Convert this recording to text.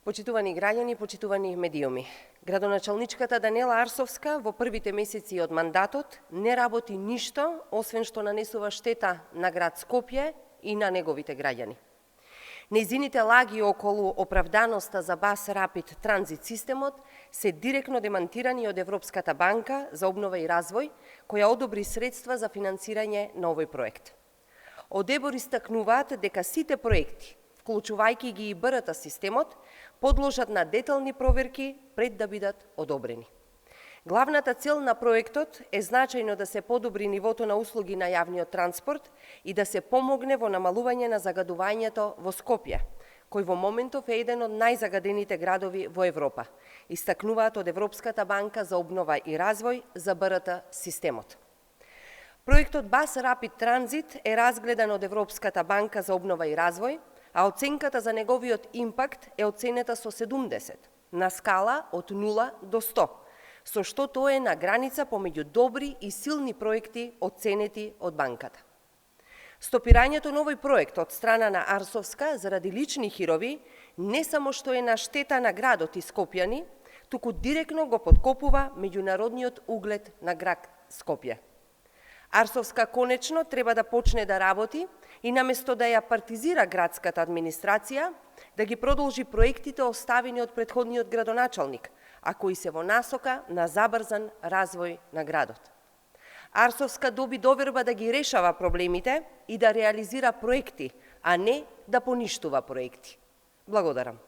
Почитувани граѓани, почитувани медиуми, градоначалничката Даниела Арсовска во првите месеци од мандатот не работи ништо, освен што нанесува штета на град Скопје и на неговите граѓани. Нејзините лаги околу оправданоста за Бас Рапид транзит системот се директно демантирани од Европската банка за обнова и развој, која одобри средства за финансирање на овој проект. Од ЕБОР истакнуваат дека сите проекти, вклучувајќи ги и БРТ системот, подложат на детални проверки пред да бидат одобрени. Главната цел на проектот е значајно да се подобри нивото на услуги на јавниот транспорт и да се помогне во намалување на загадувањето во Скопје, кој во моментов е еден од најзагадените градови во Европа, истакнуваат од Европската банка за обнова и развој за БРТ системот. Проектот Бас Рапид Транзит е разгледан од Европската банка за обнова и развој, а оценката за неговиот импакт е оценета со 70, на скала од 0 до 100, со што тоа е на граница помеѓу добри и силни проекти оценети од банката. Стопирањето на овој проект од страна на Арсовска заради лични хирови не само што е на штета на градот и скопјани, туку директно го подкопува меѓународниот углед на град Скопје. Арсовска конечно треба да почне да работи и наместо да ја партизира градската администрација, да ги продолжи проектите оставени од претходниот градоначалник, а кои се во насока на забрзан развој на градот. Арсовска доби доверба да ги решава проблемите и да реализира проекти, а не да поништува проекти. Благодарам.